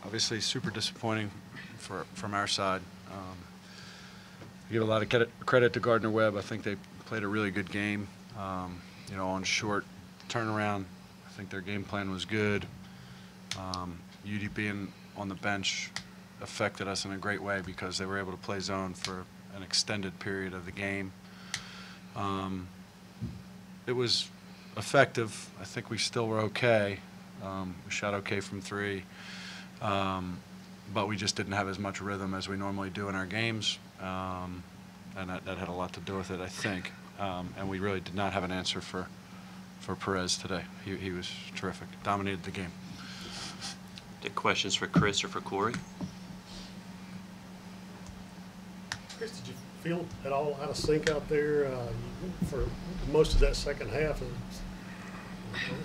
obviously super disappointing from our side. I give a lot of credit to Gardner-Webb. I think they played a really good game. You know, on short turnaround, I think their game plan was good. UD being on the bench affected us in a great way because they were able to play zone for an extended period of the game. It was effective. I think we still were okay. We shot okay from three, but we just didn't have as much rhythm as we normally do in our games, and that had a lot to do with it, I think. And we really did not have an answer for Perez today. He was terrific, dominated the game. Take questions for Chris or for Corey. Chris, did you feel at all out of sync out there for most of that second half? I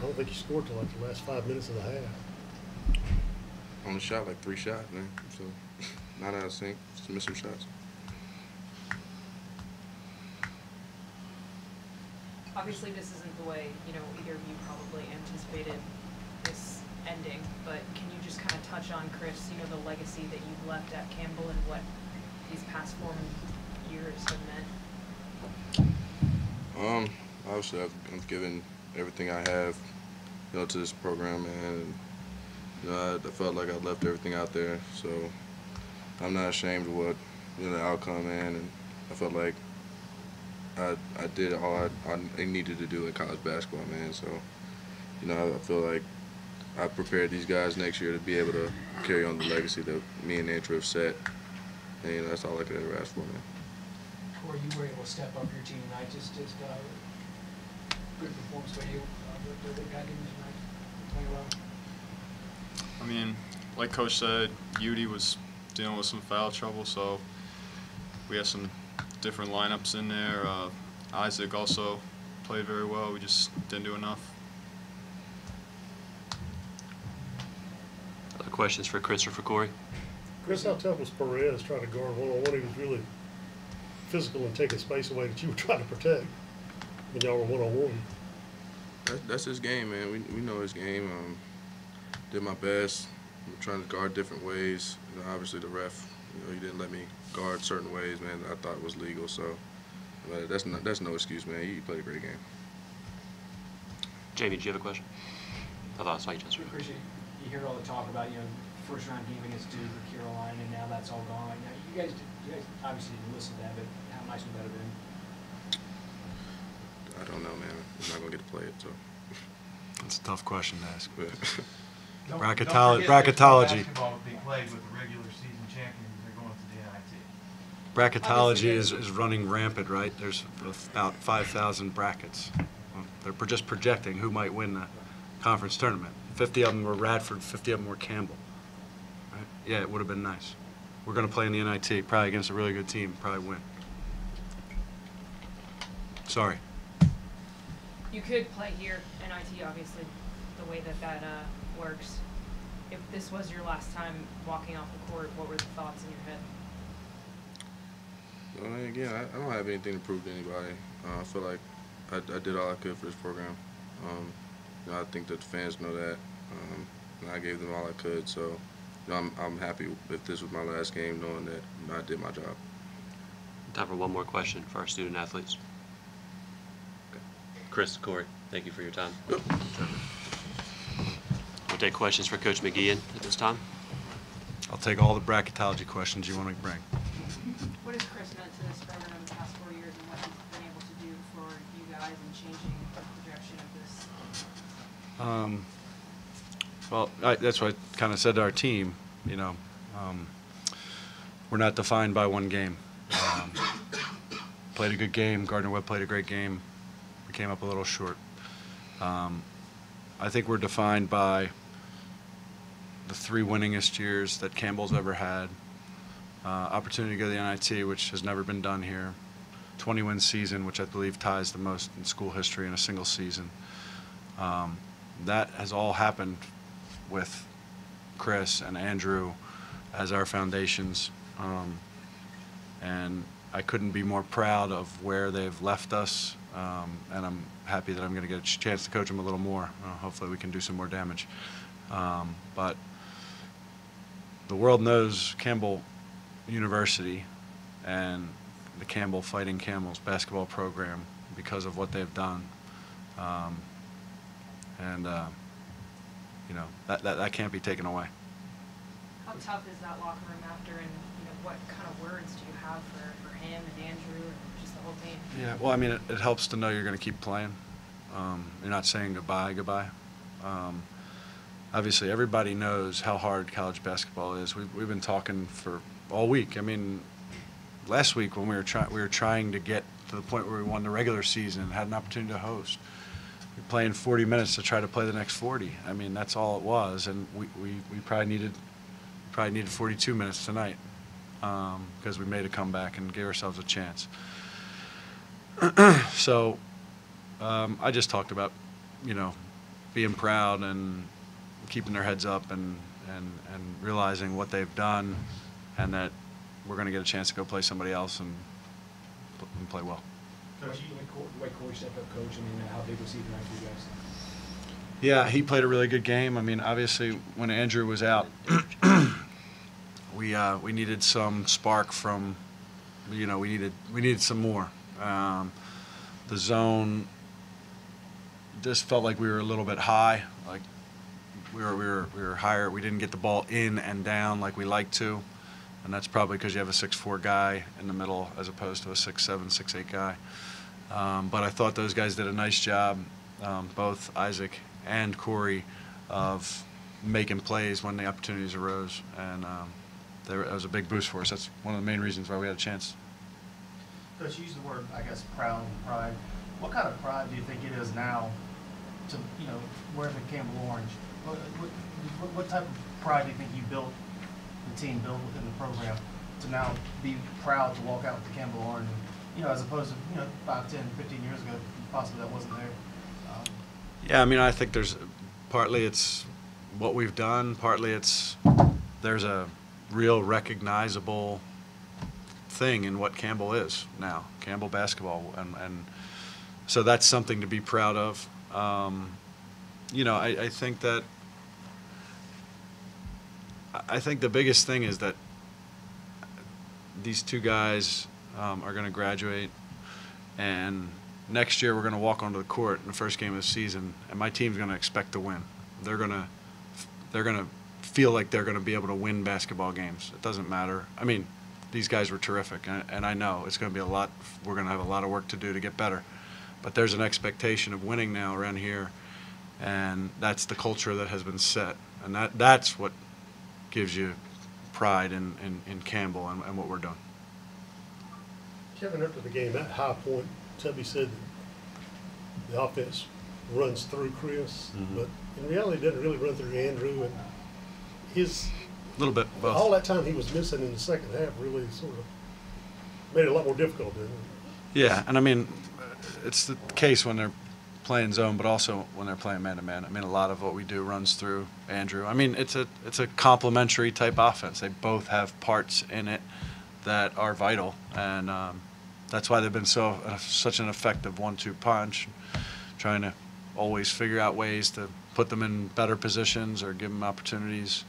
don't think you scored till like the last 5 minutes of the half. Only shot like 3 shots, man. So not out of sync, just missed some shots. Obviously, this isn't the way either of you probably anticipated this ending. But can you just kind of touch on, Chris, the legacy that you've left at Campbell and what these past 4 years have meant? Obviously, I've given everything I have, to this program, and I felt like I left everything out there. So I'm not ashamed of what the outcome, man. And I felt like I did all I needed to do in college basketball, man. So I feel like I prepared these guys next year to be able to carry on the legacy that me and Andrew have set. And that's all I could ever ask for, man. Corey, you were able to step up your team tonight. Just good performance by you. The guy didn't tonight playing well. I mean, like Coach said, UD was dealing with some foul trouble, so we had some different lineups in there. Isaac also played very well. We just didn't do enough. Other questions for Chris or for Corey? Chris, how tough was Perez trying to guard one-on-one? He was really physical and taking space away that you were trying to protect when y'all were one-on-one. That's his game, man. We know his game. Did my best. I'm trying to guard different ways. Obviously the ref, he didn't let me guard certain ways, man, that I thought was legal. So, but that's no excuse, man. He played a great game. Jamie, do you have a question? I thought I saw you just. I appreciate you hear all the talk about first round game against Duke or Carolina, and now that's all gone. Now you guys obviously didn't listen to that, but how nice would that have been? I don't know, man. I'm not gonna get to play it, so. That's a tough question to ask. Bracketology. Basketball will be played with the regular season champions. They're going to the NIT. Bracketology is running rampant, right? There's about 5,000 brackets. They're just projecting who might win the conference tournament. 50 of them were Radford, 50 of them were Campbell. Right? Yeah, it would have been nice. We're going to play in the NIT, probably against a really good team, probably win. Sorry. You could play here, NIT, obviously, the way that works. If this was your last time walking off the court, what were the thoughts in your head? Well, again, I don't have anything to prove to anybody. I feel like I did all I could for this program. I think that the fans know that. And I gave them all I could. So I'm happy if this was my last game, knowing that I did my job. Time for one more question for our student athletes. Okay. Chris, Corey, thank you for your time. Yep. We'll take questions for Coach McGeehan at this time. I'll take all the bracketology questions you want to bring. What has Chris meant to this program in the past 4 years, and what he's been able to do for you guys in changing the projection of this? Well, that's what I kind of said to our team. We're not defined by one game. Played a good game. Gardner-Webb played a great game. We came up a little short. I think we're defined by the 3 winningest years that Campbell's ever had. Opportunity to go to the NIT, which has never been done here. 20-win season, which I believe ties the most in school history in a single season. That has all happened with Chris and Andrew as our foundations. And I couldn't be more proud of where they've left us. And I'm happy that I'm going to get a chance to coach them a little more. Hopefully we can do some more damage. But the world knows Campbell University and the Campbell Fighting Camels basketball program because of what they've done. You know, that can't be taken away. How tough is that locker room after, and you know, what kind of words do you have for him and Andrew and just the whole team? Yeah, well, I mean, it helps to know you're going to keep playing. You're not saying goodbye. Obviously, everybody knows how hard college basketball is. We've been talking for all week. I mean, last week when we were trying to get to the point where we won the regular season and had an opportunity to host. We're playing 40 minutes to try to play the next 40. I mean, that's all it was, and we probably needed 42 minutes tonight because we made a comeback and gave ourselves a chance. So I just talked about, you know, being proud and keeping their heads up and realizing what they've done, and that we're going to get a chance to go play somebody else and play well. Coach, the way Corey stepped up, Coach, I mean, how big was he tonight for you guys? Yeah, he played a really good game. I mean, obviously, when Andrew was out, we needed some spark from, you know, we needed some more. The zone just felt like we were a little bit high, like we were higher. We didn't get the ball in and down like we like to, and that's probably because you have a 6'4" guy in the middle as opposed to a 6'7", 6'8" guy. But I thought those guys did a nice job, both Isaac and Corey, of making plays when the opportunities arose, and that was a big boost for us. That's one of the main reasons why we had a chance. Coach, you used the word, I guess, proud and pride. What kind of pride do you think it is now to, you know, wear the Campbell orange? What type of pride do you think you built, the team built within the program, to now be proud to walk out with the Campbell orange? And, you know, as opposed to, you know, 5, 10, 15 years ago, possibly that wasn't there. Yeah, I mean, I think partly it's what we've done, partly there's a real recognizable thing in what Campbell is now, Campbell basketball, and so that's something to be proud of. You know, I think the biggest thing is that these two guys are going to graduate, and next year we're going to walk onto the court in the first game of the season, and my team's going to expect to win. They're going to feel like they're going to be able to win basketball games. It doesn't matter. I mean, these guys were terrific, and I know it's going to be we're going to have a lot of work to do to get better. But there's an expectation of winning now around here, and that's the culture that has been set. And that's what gives you pride in Campbell and what we're doing. Kevin, after the game, at high point, Tubby said that the offense runs through Chris, but in reality it doesn't really run through Andrew, and his a little bit both. All that time he was missing in the second half really sort of made it a lot more difficult, didn't it? Yeah, and I mean, it's the case when they're playing zone, but also when they're playing man-to-man. I mean, a lot of what we do runs through Andrew. I mean, it's a complementary type offense. They both have parts in it that are vital, and that's why they've been such an effective 1-2 punch, trying to always figure out ways to put them in better positions or give them opportunities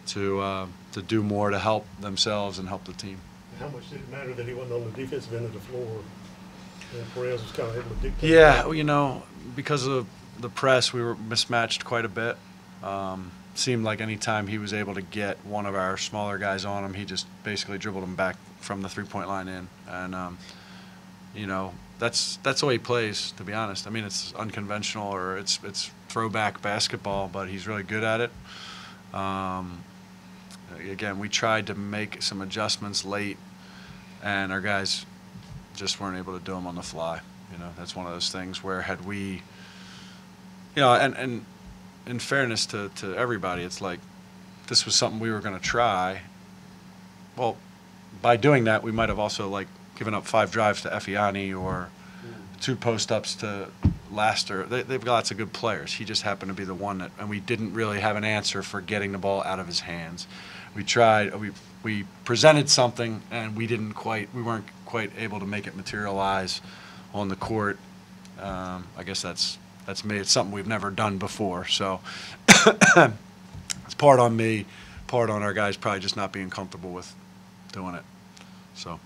to do more to help themselves and help the team. How much did it matter that he wasn't on the defensive end of the floor? And Perez was kind of able to dictate. Yeah, you know, because of the press, we were mismatched quite a bit. Seemed like any time he was able to get one of our smaller guys on him, he just basically dribbled him back from the three-point line in. And, you know, that's the way he plays, to be honest. I mean, it's unconventional, or it's throwback basketball, but he's really good at it. Again, we tried to make some adjustments late, and our guys just weren't able to do them on the fly. You know, that's one of those things where had we, you know, and in fairness to everybody, it's like this was something we were going to try. Well, by doing that, we might have also like given up 5 drives to Effiani or 2 post-ups to Laster. They've got lots of good players. He just happened to be the one that, and we didn't really have an answer for getting the ball out of his hands. We tried, we presented something, and we weren't quite able to make it materialize on the court. I guess that's me. It's something we've never done before, so it's part on me. part on our guys probably just not being comfortable with doing it. So.